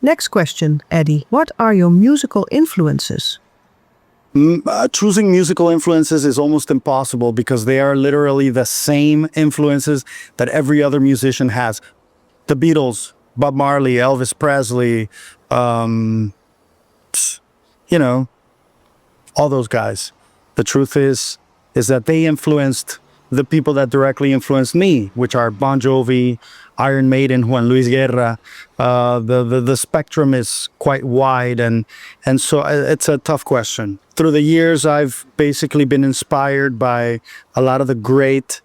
Next question, Eddie. What are your musical influences? Choosing musical influences is almost impossible because they are literally the same influences that every other musician has. The Beatles, Bob Marley, Elvis Presley, you know, all those guys. The truth is that they influenced the people that directly influenced me, which are Bon Jovi, Iron Maiden, Juan Luis Guerra. The spectrum is quite wide, and so it's a tough question. Through the years, I've basically been inspired by a lot of the great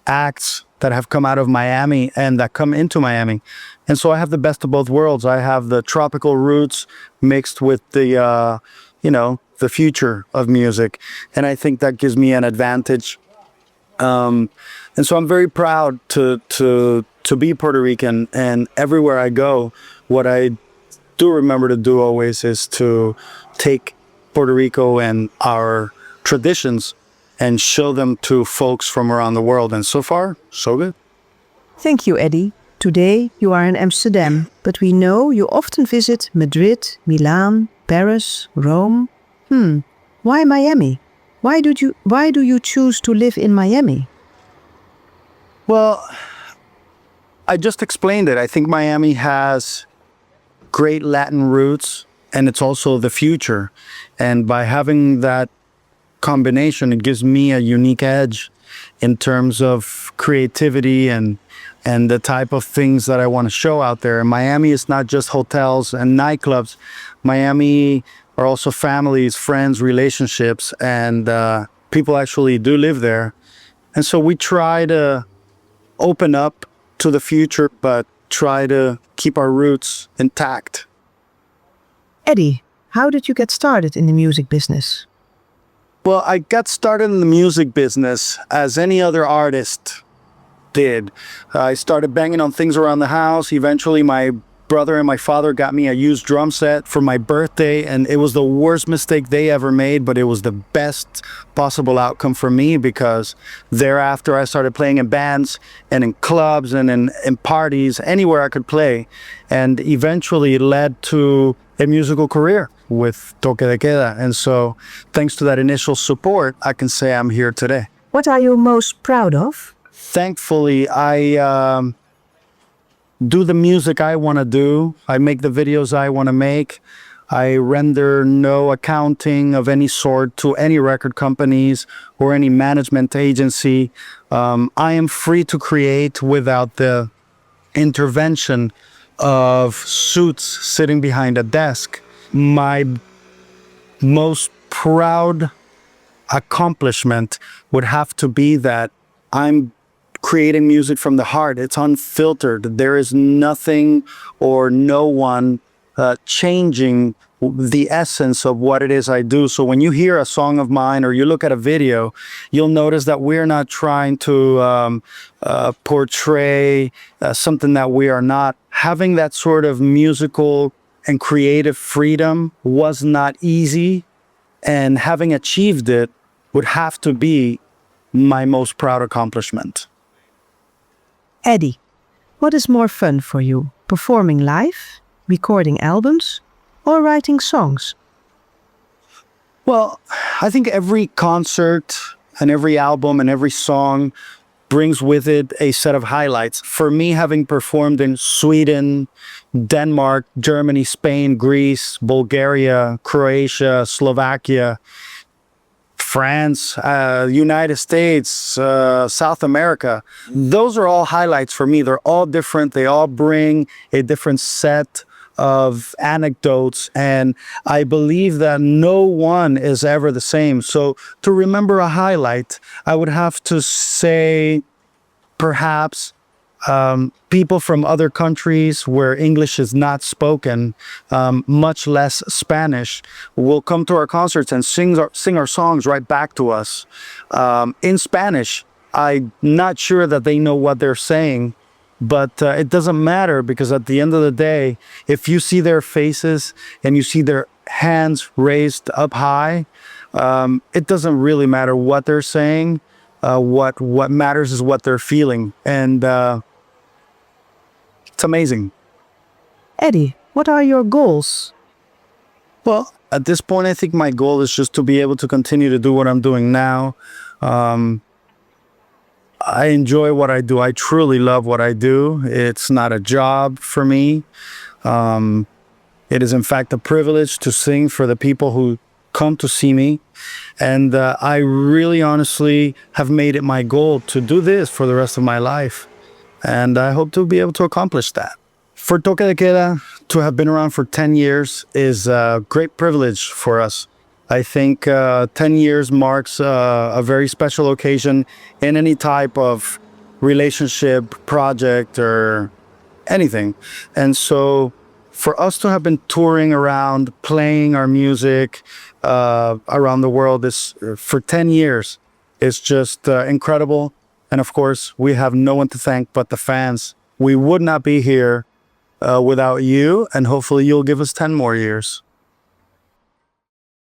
acts that have come out of Miami and that come into Miami. And so I have the best of both worlds. I have the tropical roots mixed with the, the future of music. And I think that gives me an advantage. And so I'm very proud to be Puerto Rican. And everywhere I go, what I do remember to do always is to take Puerto Rico and our traditions and show them to folks from around the world. And so far, so good. Thank you, Eddie. Today you are in Amsterdam, but we know you often visit Madrid, Milan, Paris, Rome. Why Miami? Why do you choose to live in Miami? Well, I just explained it. I think Miami has great Latin roots, and it's also the future. And by having that combination, it gives me a unique edge in terms of creativity and the type of things that I want to show out there. And Miami is not just hotels and nightclubs. Miami are also families, friends, relationships, and people actually do live there. And so we try to open up to the future, but try to keep our roots intact. Eddie, how did you get started in the music business? Well, I got started in the music business as any other artist did. I started banging on things around the house. Eventually, my brother and my father got me a used drum set for my birthday, and it was the worst mistake they ever made, but it was the best possible outcome for me because thereafter I started playing in bands and in clubs and in parties, anywhere I could play, and eventually it led to a musical career with Toke de Keda. And so thanks to that initial support, I can say I'm here today. What are you most proud of? Thankfully, I do the music I want to do. I make the videos I want to make. I render no accounting of any sort to any record companies or any management agency. I am free to create without the intervention of suits sitting behind a desk. My most proud accomplishment would have to be that I'm creating music from the heart. It's unfiltered. There is nothing or no one changing the essence of what it is I do. So when you hear a song of mine or you look at a video, you'll notice that we're not trying to portray something that we are not. Having that sort of musical and creative freedom was not easy, and having achieved it would have to be my most proud accomplishment. Eddie, what is more fun for you? Performing live, recording albums, or writing songs? Well, I think every concert and every album and every song brings with it a set of highlights. For me, having performed in Sweden, Denmark, Germany, Spain, Greece, Bulgaria, Croatia, Slovakia, France, United States, South America, those are all highlights for me. They're all different. They all bring a different set of anecdotes, and I believe that no one is ever the same. So to remember a highlight, I would have to say perhaps people from other countries where English is not spoken, much less Spanish, will come to our concerts and sing our songs right back to us in Spanish. I'm not sure that they know what they're saying, but it doesn't matter, because at the end of the day, if you see their faces and you see their hands raised up high, it doesn't really matter what they're saying. What matters is what they're feeling, and it's amazing. Eddie, what are your goals? Well, at this point, I think my goal is just to be able to continue to do what I'm doing now. I enjoy what I do. I truly love what I do. It's not a job for me. It is, in fact, a privilege to sing for the people who come to see me. And I really honestly have made it my goal to do this for the rest of my life. And I hope to be able to accomplish that. For Toke de Keda to have been around for 10 years is a great privilege for us. I think 10 years marks a very special occasion in any type of relationship, project, or anything. And so for us to have been touring around, playing our music around the world for 10 years is just incredible. And of course, we have no one to thank but the fans. We would not be here without you, and hopefully you'll give us 10 more years.